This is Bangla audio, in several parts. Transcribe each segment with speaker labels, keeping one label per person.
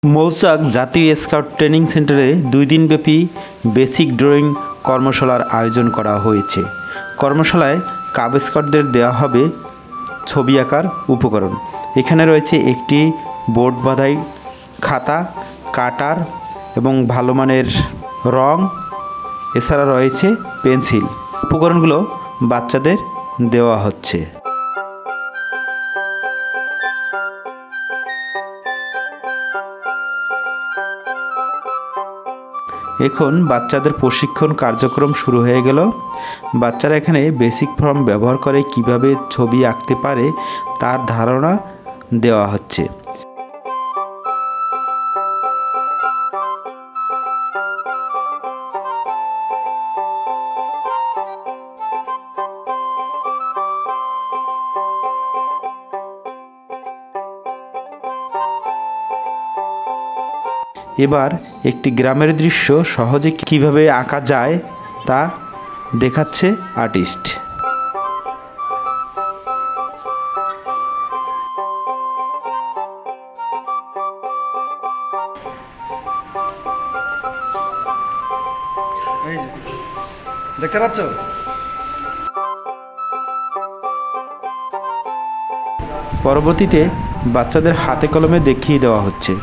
Speaker 1: মৌচাক জাতীয় স্কাউট ট্রেনিং সেন্টারে 2 দিনব্যাপী বেসিক ড্রয়িং কর্মশালার আয়োজন করা হয়েছে। কর্মশালায় কাব স্কাউটদের দেওয়া হবে ছবি আঁকার উপকরণ। এখানে রয়েছে একটি বোর্ড বাঁধাই খাতা, কাটার এবং ভালো মানের রং, এছাড়া রয়েছে পেন্সিল। উপকরণগুলো বাচ্চাদের দেওয়া হচ্ছে। এখন বাচ্চাদের প্রশিক্ষণ কার্যক্রম শুরু হয়ে গেল। বাচ্চারা এখানে বেসিক ফর্ম ব্যবহার করে কিভাবে ছবি আঁকতে পারে তার ধারণা দেওয়া হচ্ছে। এবার একটি গ্রামের দৃশ্য সহজে কিভাবে আঁকা যায় তা দেখাচ্ছে আর্টিস্ট।
Speaker 2: দেখতে পাচ্ছ?
Speaker 1: পরবর্তীতে বাচ্চাদের হাতে কলমে দেখিয়ে দেওয়া হচ্ছে।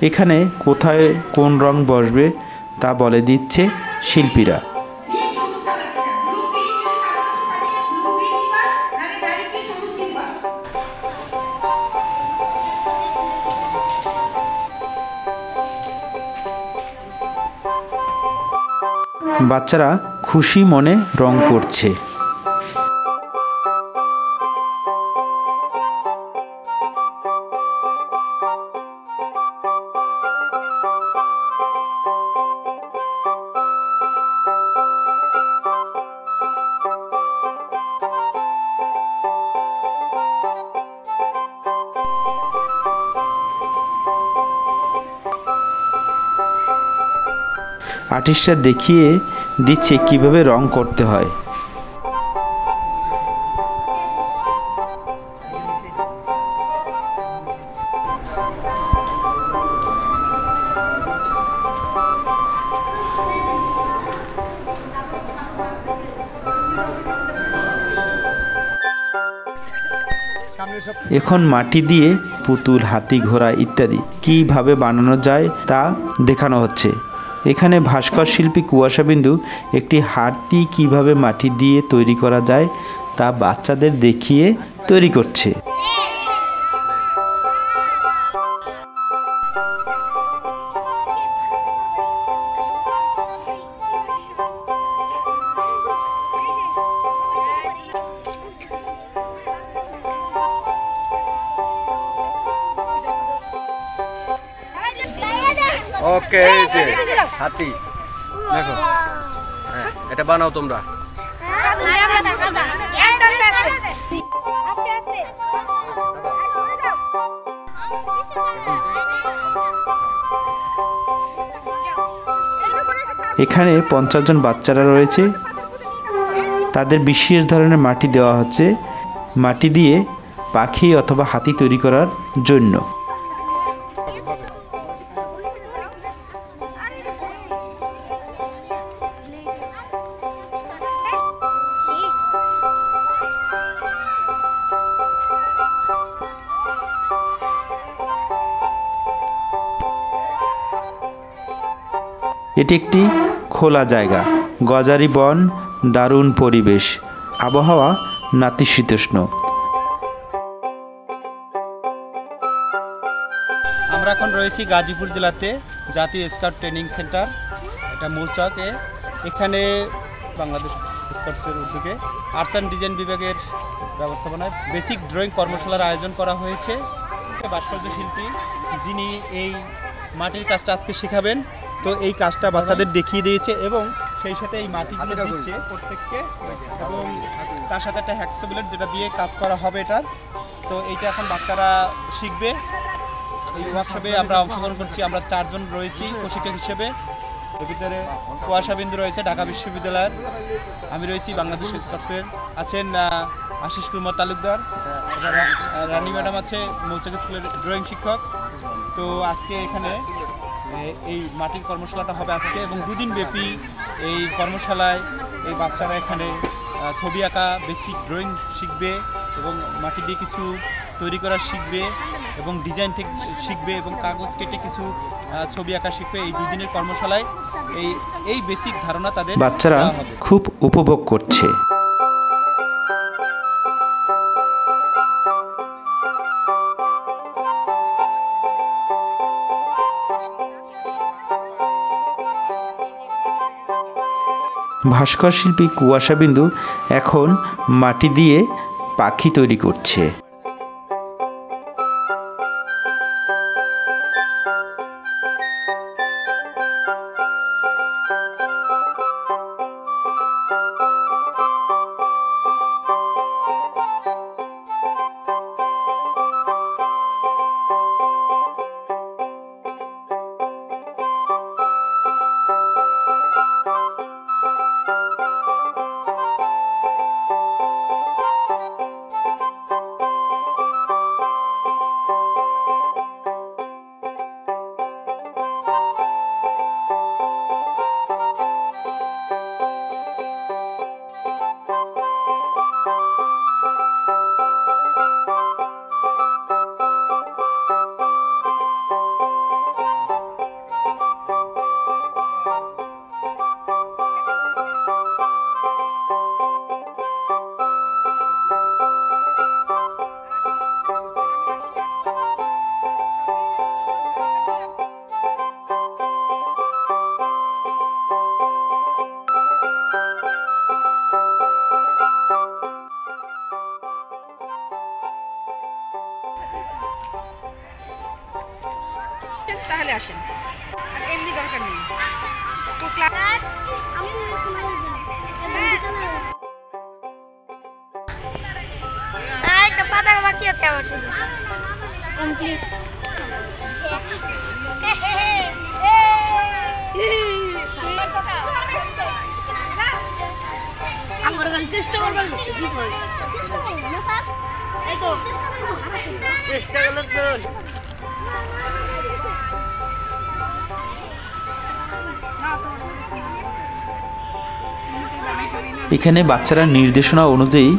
Speaker 1: এখানে কোথায় কোন রং বসবে তা বলে দিচ্ছে শিল্পীরা। বাচ্চারা খুশি মনে রং করছে। আর্টিস্টরা দেখিয়ে দিচ্ছে কিভাবে রং করতে হয়। এখন মাটি দিয়ে পুতুল, হাতি, ঘোড়া ইত্যাদি কিভাবে বানানো যায় তা দেখানো হচ্ছে। এখানে ভাস্কর শিল্পী কুয়াশা বিন্দু একটি হাতি কিভাবে মাটি দিয়ে তৈরি করা যায় তা বাচ্চাদের দেখিয়ে তৈরি করছে।
Speaker 2: ওকে, হাতি দেখো, হ্যাঁ এটা বানাও তোমরা।
Speaker 1: এখানে 50 জন বাচ্চারা রয়েছে। তাদের বিশেষ ধরনের মাটি দেওয়া হচ্ছে, মাটি দিয়ে পাখি অথবা হাতি তৈরি করার জন্য। এটি একটি খোলা জায়গা। গজারি বন, দারুণ পরিবেশ, আবহাওয়া নাতিশীতোষ্ণ। আমরা এখন রয়েছি গাজীপুর জেলাতে জাতীয় স্কাউট ট্রেনিং সেন্টার, এটা মৌচাকে। এখানে বাংলাদেশ স্কাউটসের উদ্যোগে আর্টস অ্যান্ড ডিজাইন বিভাগের ব্যবস্থাপনায় বেসিক ড্রয়িং কর্মশালার আয়োজন করা হয়েছে। ভাস্কর্য শিল্পী যিনি এই মাটির কাজটা আজকে শেখাবেন, তো এই কাজটা বাচ্চাদের দেখিয়ে দিয়েছে এবং সেই সাথে এই মাটিগুলো দিচ্ছে প্রত্যেককে, এবং তার সাথে একটা হ্যাক্সোবিলেট যেটা দিয়ে কাজ করা হবে এটার। তো এইটা এখন বাচ্চারা শিখবে। এই ওয়ার্কশপে আমরা অংশগ্রহণ করছি, আমরা 4 জন রয়েছি প্রশিক্ষক হিসেবে। এর ভিতরে কুয়াশাবিন্দু রয়েছে ঢাকা বিশ্ববিদ্যালয়ের, আমি রয়েছি বাংলাদেশ স্কাউটসের, আছেন আশিস কুমার তালুকদার, রানী ম্যাডাম আছে মৌচাক স্কুলের ড্রয়িং শিক্ষক। তো আজকে এখানে এই মাটির কর্মশালাটা হবে আজকে, এবং 2 দিন ব্যাপী এই কর্মশালায় এই বাচ্চারা এখানে ছবি আঁকা, বেসিক ড্রয়িং শিখবে এবং মাটি দিয়ে কিছু তৈরি করা শিখবে এবং ডিজাইন থেকে শিখবে এবং কাগজ কেটে কিছু ছবি আঁকা শিখবে। এই 2 দিনের কর্মশালায় এই বেসিক ধারণা তাদের বাচ্চারা খুব উপভোগ করছে। ভাস্কর শিল্পী কুয়াশাবিন্দু এখন মাটি দিয়ে পাখি তৈরি করছে।
Speaker 3: তাহলে আসেন, আর এমনি দরকার নেই। তো ক্লাস একটা পাতা বাকি আছে আমার শুধু কমপ্লিট। আমার কাছে চেষ্টা করবেন চেষ্টা করব না স্যার, এই তো চেষ্টা করলে তো
Speaker 1: এখানে বাচ্চারা নির্দেশনা অনুযায়ী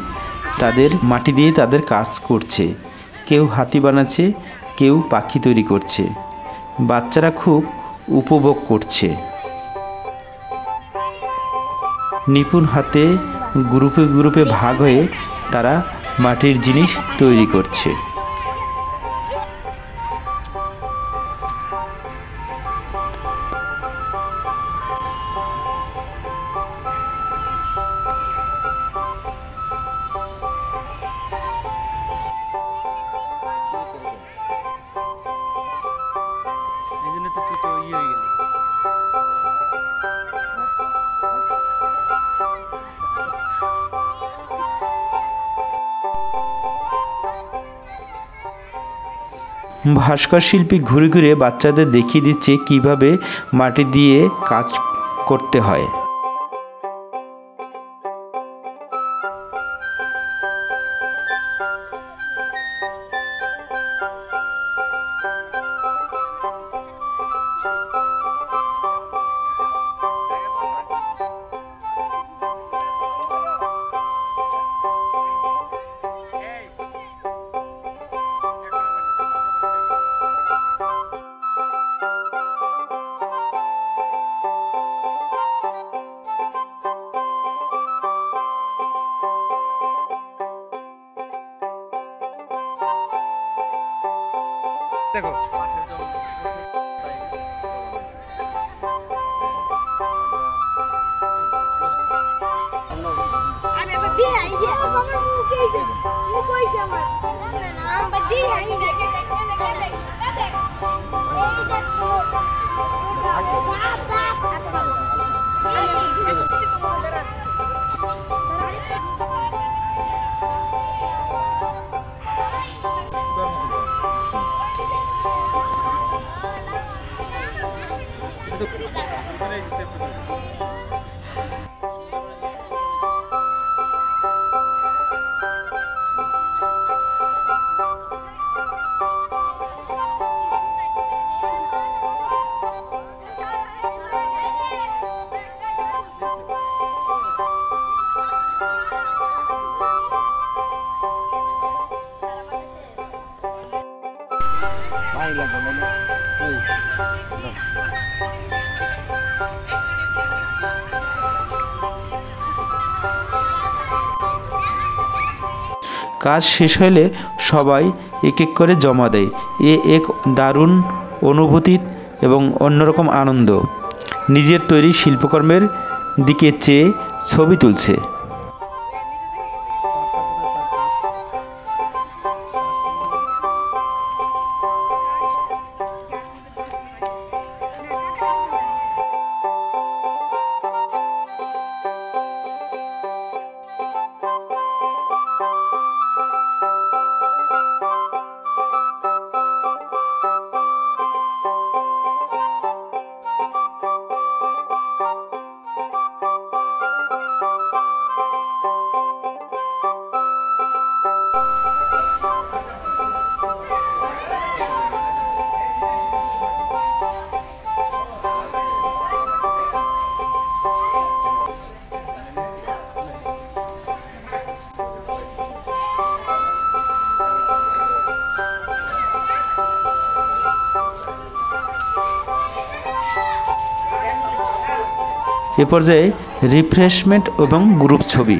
Speaker 1: তাদের মাটি দিয়ে তাদের কাজ করছে। কেউ হাতি বানাচ্ছে, কেউ পাখি তৈরি করছে। বাচ্চারা খুব উপভোগ করছে। নিপুণ হাতে গ্রুপে গ্রুপে ভাগ হয়ে তারা মাটির জিনিস তৈরি করছে। ভাস্কর শিল্পী ঘুরে ঘুরে বাচ্চাদের দেখিয়ে দিচ্ছে কিভাবে মাটি দিয়ে কাজ করতে হয়।
Speaker 2: দেখো
Speaker 1: কাজ শেষ হলে সবাই এক এক করে জমা দেয়। এক দারুণ অনুভূতি এবং অন্যরকম আনন্দ। নিজের তৈরি শিল্পকর্মের দিকে চেয়ে ছবি তুলছে। এ পর্যায়ে রিফ্রেশমেন্ট এবং গ্রুপ ছবি।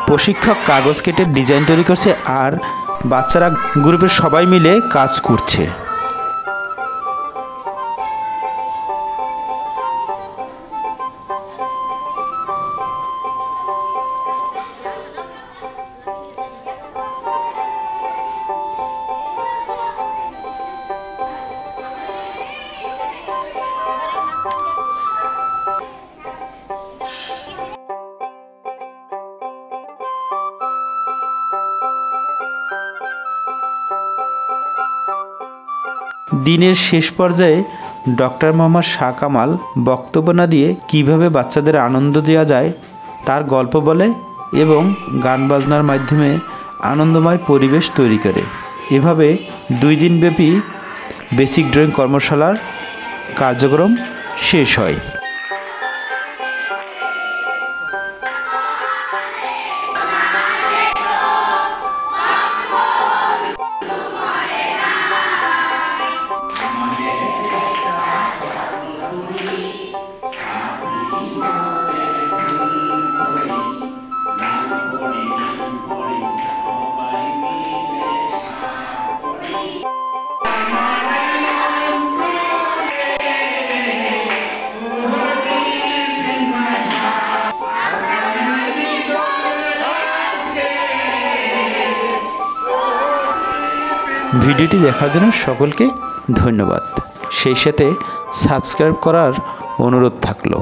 Speaker 1: প্রশিক্ষক কাগজ কেটে ডিজাইন তৈরি করছে আর বাচ্চারা গ্রুপের সবাই মিলে কাজ করছে। দিনের শেষ পর্যায়ে ডক্টর মোহাম্মদ শাহ কামাল বক্তব্য না দিয়ে কীভাবে বাচ্চাদের আনন্দ দেওয়া যায় তার গল্প বলে এবং গান বাজনার মাধ্যমে আনন্দময় পরিবেশ তৈরি করে। এভাবে 2 দিনব্যাপী বেসিক ড্রয়িং কর্মশালার কার্যক্রম শেষ হয়। ভিডিওটি দেখার জন্য সকলকে ধন্যবাদ। সেই সাথে সাবস্ক্রাইব করার অনুরোধ থাকলো।